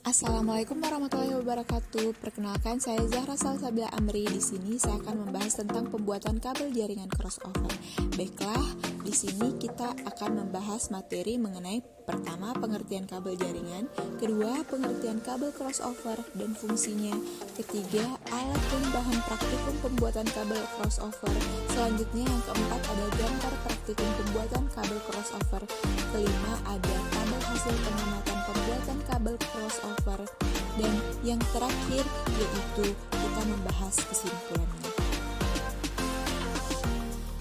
Assalamualaikum warahmatullahi wabarakatuh. Perkenalkan, saya Zahra Salsabila Amri. Di sini saya akan membahas tentang pembuatan kabel jaringan crossover. Baiklah, di sini kita akan membahas materi mengenai pertama, pengertian kabel jaringan, kedua, pengertian kabel crossover dan fungsinya, ketiga, alat dan bahan praktikum pembuatan kabel crossover. Selanjutnya yang keempat ada gambar praktikum pembuatan kabel crossover. Kelima ada tabel hasil pengamatan pembuatan kabel crossover, dan yang terakhir yaitu kita membahas kesimpulannya.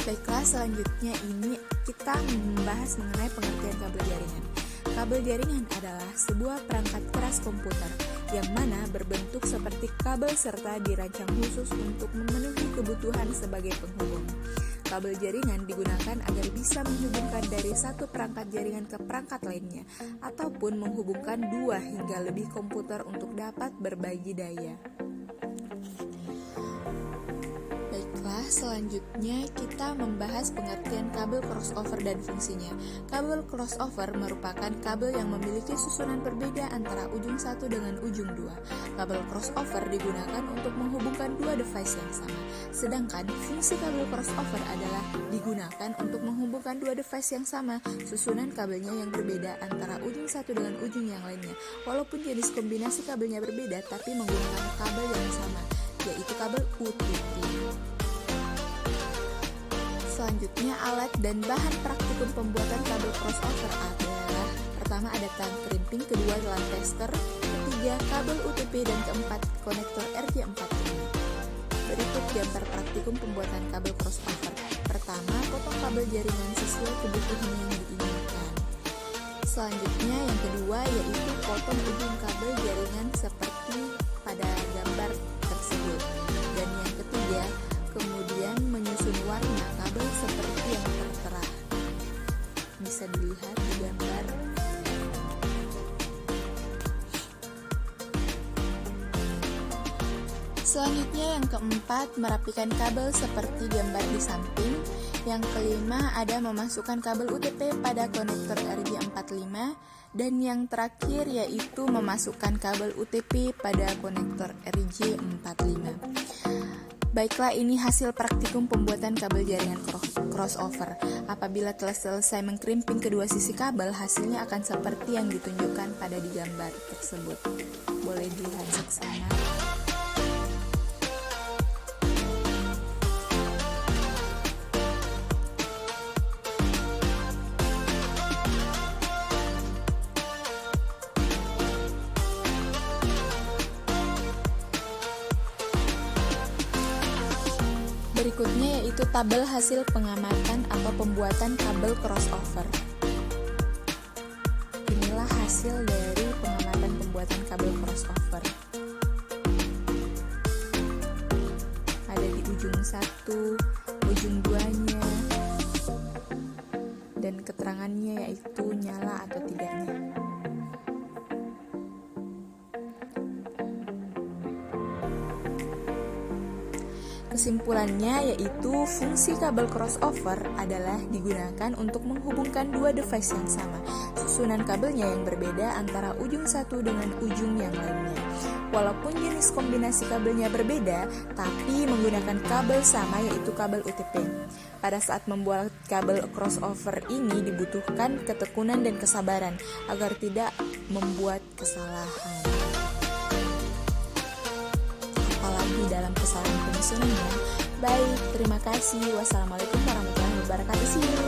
Baiklah, selanjutnya ini kita membahas mengenai pengertian kabel jaringan. Kabel jaringan adalah sebuah perangkat keras komputer yang mana berbentuk seperti kabel serta dirancang khusus untuk memenuhi kebutuhan sebagai penghubung. Kabel jaringan digunakan agar bisa menghubungkan dari satu perangkat jaringan ke perangkat lainnya, ataupun menghubungkan dua hingga lebih komputer untuk dapat berbagi daya. Baiklah, selanjutnya kita membahas pengertian kabel crossover dan fungsinya. Kabel crossover merupakan kabel yang memiliki susunan berbeda antara ujung satu dengan ujung dua. Kabel crossover digunakan untuk menghubungkan dua device yang sama. Sedangkan fungsi kabel crossover adalah digunakan untuk menghubungkan dua device yang sama. Susunan kabelnya yang berbeda antara ujung satu dengan ujung yang lainnya. Walaupun jenis kombinasi kabelnya berbeda, tapi menggunakan kabel yang sama, yaitu kabel UTP. Selanjutnya, alat dan bahan praktikum pembuatan kabel crossover adalah: pertama ada tang crimping, kedua adalah tester, ketiga kabel UTP, dan keempat konektor RJ45. Berikut gambar praktikum pembuatan kabel crossover. Pertama, potong kabel jaringan sesuai kebutuhan yang diinginkan. Selanjutnya yang kedua yaitu potong ujung kabel jaringan seperti pada gambar tersebut. Dan yang ketiga, kemudian menyusun warna kabel seperti yang tertera. Bisa dilihat di gambar. Selanjutnya yang keempat, merapikan kabel seperti gambar di samping. Yang kelima ada memasukkan kabel UTP pada konektor RJ45, dan yang terakhir yaitu memasukkan kabel UTP pada konektor RJ45. Baiklah, ini hasil praktikum pembuatan kabel jaringan crossover. Apabila telah selesai mengkrimping kedua sisi kabel, hasilnya akan seperti yang ditunjukkan pada di gambar tersebut. Boleh dilihat seksama. Berikutnya yaitu tabel hasil pengamatan atau pembuatan kabel crossover. Inilah hasil dari pengamatan pembuatan kabel crossover. Ada di ujung satu, ujung duanya, dan keterangannya yaitu nyala atau tidaknya. Kesimpulannya yaitu fungsi kabel crossover adalah digunakan untuk menghubungkan dua device yang sama. Susunan kabelnya yang berbeda antara ujung satu dengan ujung yang lainnya. Walaupun jenis kombinasi kabelnya berbeda, tapi menggunakan kabel sama yaitu kabel UTP. Pada saat membuat kabel crossover ini dibutuhkan ketekunan dan kesabaran agar tidak membuat kesalahan. Apalagi dalam kesalahan penyusunannya. Baik, terima kasih. Wassalamualaikum warahmatullahi wabarakatuh.